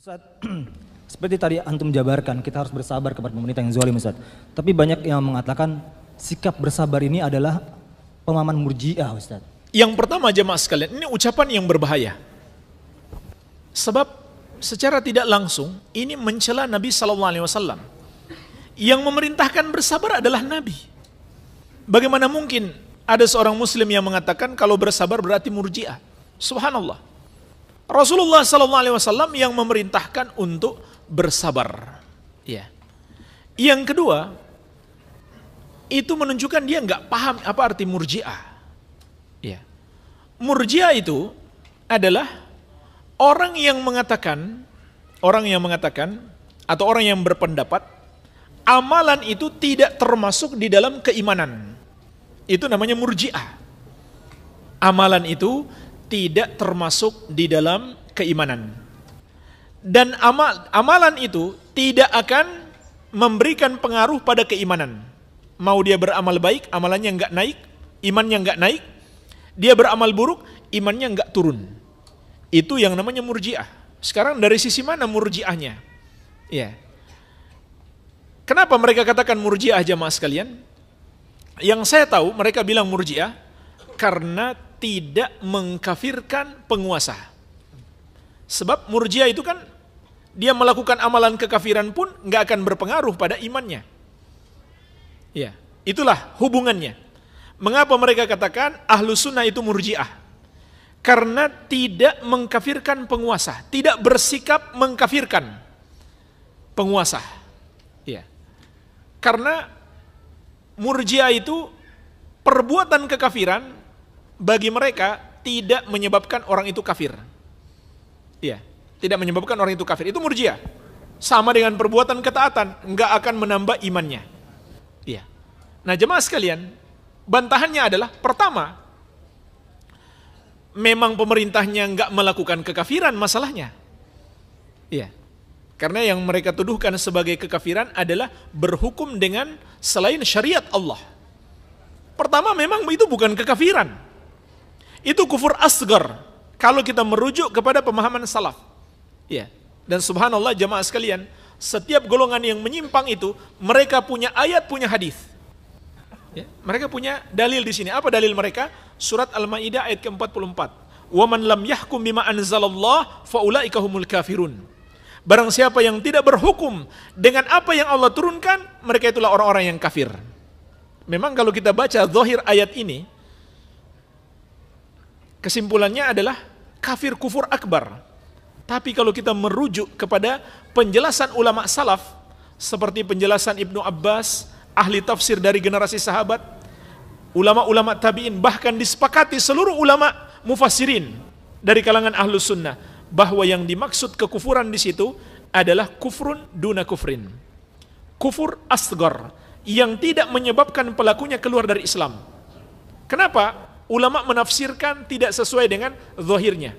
Ustaz, seperti tadi antum jabarkan, kita harus bersabar kepada pemerintah yang zalim, Ustaz. Tapi banyak yang mengatakan sikap bersabar ini adalah pemahaman murji'ah, Ustaz. Yang pertama jemaah sekalian, ini ucapan yang berbahaya. Sebab secara tidak langsung ini mencela Nabi SAW. Yang memerintahkan bersabar adalah Nabi. Bagaimana mungkin ada seorang muslim yang mengatakan kalau bersabar berarti murji'ah? Subhanallah. Rasulullah SAW yang memerintahkan untuk bersabar. Ya. Yang kedua, itu menunjukkan dia nggak paham apa arti murji'ah. Ya. Murji'ah itu adalah orang yang mengatakan atau orang yang berpendapat amalan itu tidak termasuk di dalam keimanan. Itu namanya murji'ah. Amalan itu tidak termasuk di dalam keimanan. Dan amalan itu tidak akan memberikan pengaruh pada keimanan. Mau dia beramal baik, amalannya enggak naik, imannya enggak naik. Dia beramal buruk, imannya enggak turun. Itu yang namanya murji'ah. Sekarang dari sisi mana murji'ahnya? Ya. Kenapa mereka katakan murji'ah jamaah sekalian? Yang saya tahu mereka bilang murji'ah karena tidak mengkafirkan penguasa. Sebab murji'ah itu kan dia melakukan amalan kekafiran pun nggak akan berpengaruh pada imannya. Ya, itulah hubungannya. Mengapa mereka katakan ahlu sunnah itu murji'ah? Karena tidak mengkafirkan penguasa, tidak bersikap mengkafirkan penguasa. Ya. Karena murji'ah itu perbuatan kekafiran bagi mereka tidak menyebabkan orang itu kafir. Iya, tidak menyebabkan orang itu kafir. Itu murji'ah. Sama dengan perbuatan ketaatan, enggak akan menambah imannya. Iya. Nah, jemaah sekalian, bantahannya adalah pertama, memang pemerintahnya enggak melakukan kekafiran masalahnya. Iya. Karena yang mereka tuduhkan sebagai kekafiran adalah berhukum dengan selain syariat Allah. Pertama, memang itu bukan kekafiran. Itu kufur asgar kalau kita merujuk kepada pemahaman salaf. Ya. Dan subhanallah jamaah sekalian, setiap golongan yang menyimpang itu mereka punya ayat, punya hadis. Ya. Mereka punya dalil di sini. Apa dalil mereka? Surat Al-Maidah ayat ke-44. Wa man lam yahkum bima anzalallah faulaika humul kafirun. Barang siapa yang tidak berhukum dengan apa yang Allah turunkan, mereka itulah orang-orang yang kafir. Memang kalau kita baca zahir ayat ini, kesimpulannya adalah kafir kufur akbar. Tapi kalau kita merujuk kepada penjelasan ulama salaf, seperti penjelasan Ibnu Abbas, ahli tafsir dari generasi sahabat, ulama-ulama tabi'in, bahkan disepakati seluruh ulama mufassirin dari kalangan ahlus sunnah, bahwa yang dimaksud kekufuran di situ adalah kufrun duna kufrin. Kufur asgar, yang tidak menyebabkan pelakunya keluar dari Islam. Kenapa? Ulama menafsirkan tidak sesuai dengan zahirnya.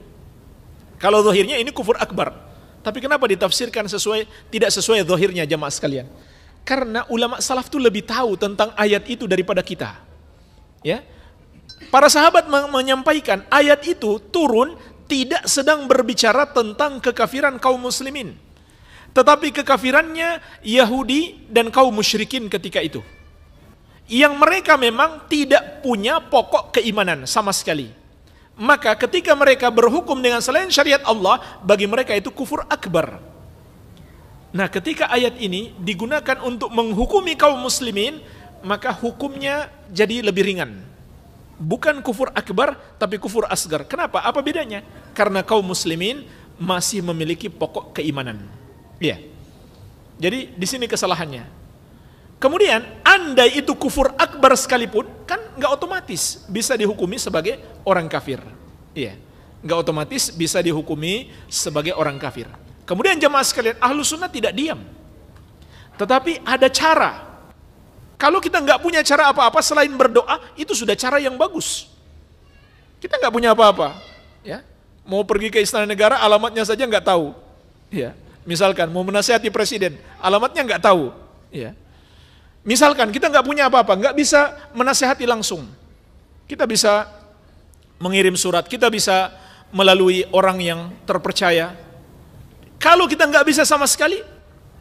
Kalau zahirnya ini kufur akbar. Tapi kenapa ditafsirkan tidak sesuai zahirnya jamaah sekalian? Karena ulama salaf itu lebih tahu tentang ayat itu daripada kita. Ya. Para sahabat menyampaikan ayat itu turun tidak sedang berbicara tentang kekafiran kaum muslimin, tetapi kekafirannya Yahudi dan kaum musyrikin ketika itu, yang mereka memang tidak punya pokok keimanan sama sekali. Maka ketika mereka berhukum dengan selain syariat Allah, bagi mereka itu kufur akbar. Nah, ketika ayat ini digunakan untuk menghukumi kaum muslimin, maka hukumnya jadi lebih ringan. Bukan kufur akbar, tapi kufur asgar. Kenapa? Apa bedanya? Karena kaum muslimin masih memiliki pokok keimanan. Iya. Jadi di sini kesalahannya. Kemudian, andai itu kufur akbar sekalipun, kan nggak otomatis bisa dihukumi sebagai orang kafir. Iya. Nggak otomatis bisa dihukumi sebagai orang kafir. Kemudian jemaah sekalian, ahlu sunnah tidak diam. Tetapi ada cara. Kalau kita nggak punya cara apa-apa selain berdoa, itu sudah cara yang bagus. Kita nggak punya apa-apa, ya. Mau pergi ke istana negara, alamatnya saja nggak tahu, ya. Misalkan mau menasihati presiden, alamatnya nggak tahu, ya. Misalkan kita nggak punya apa-apa, nggak bisa menasihati langsung, kita bisa mengirim surat, kita bisa melalui orang yang terpercaya, Kalau kita nggak bisa sama sekali,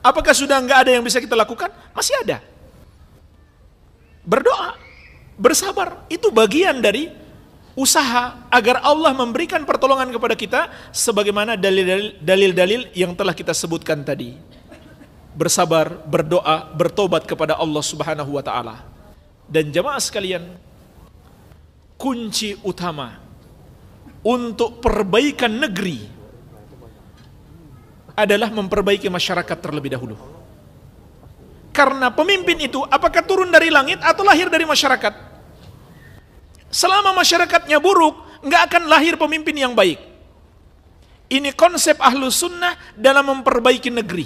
apakah sudah nggak ada yang bisa kita lakukan? Masih ada. Berdoa, bersabar, itu bagian dari usaha agar Allah memberikan pertolongan kepada kita sebagaimana dalil-dalil yang telah kita sebutkan tadi. Bersabar, berdoa, bertobat kepada Allah Subhanahu wa taala. Dan jamaah sekalian, kunci utama untuk perbaikan negeri adalah memperbaiki masyarakat terlebih dahulu. Karena pemimpin itu apakah turun dari langit atau lahir dari masyarakat? Selama masyarakatnya buruk, nggak akan lahir pemimpin yang baik. Ini konsep Ahlus Sunnah dalam memperbaiki negeri.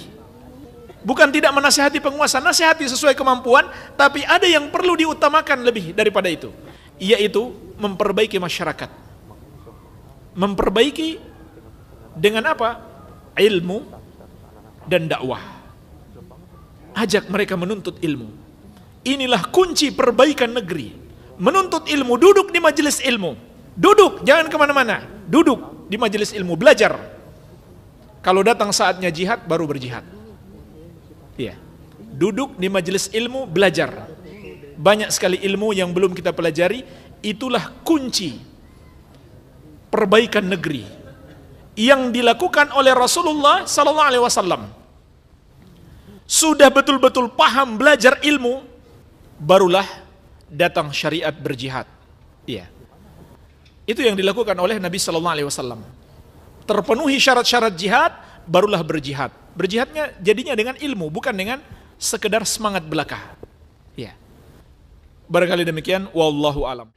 Bukan tidak menasihati penguasa, nasihati sesuai kemampuan, tapi ada yang perlu diutamakan lebih daripada itu, yaitu memperbaiki masyarakat. Memperbaiki dengan apa? Ilmu dan dakwah. Ajak mereka menuntut ilmu. Inilah kunci perbaikan negeri. Menuntut ilmu, duduk di majelis ilmu. Duduk, jangan kemana-mana. Duduk di majelis ilmu, belajar. Kalau datang saatnya jihad, baru berjihad. Iya. Duduk di majelis ilmu, belajar. Banyak sekali ilmu yang belum kita pelajari. Itulah kunci perbaikan negeri yang dilakukan oleh Rasulullah sallallahu alaihi wasallam. Sudah betul-betul paham belajar ilmu, barulah datang syariat berjihad. Iya. Itu yang dilakukan oleh Nabi sallallahu alaihi wasallam. Terpenuhi syarat-syarat jihad, barulah berjihad. Berjihadnya jadinya dengan ilmu, bukan dengan sekedar semangat belaka. Iya. Barangkali demikian, wallahu alam.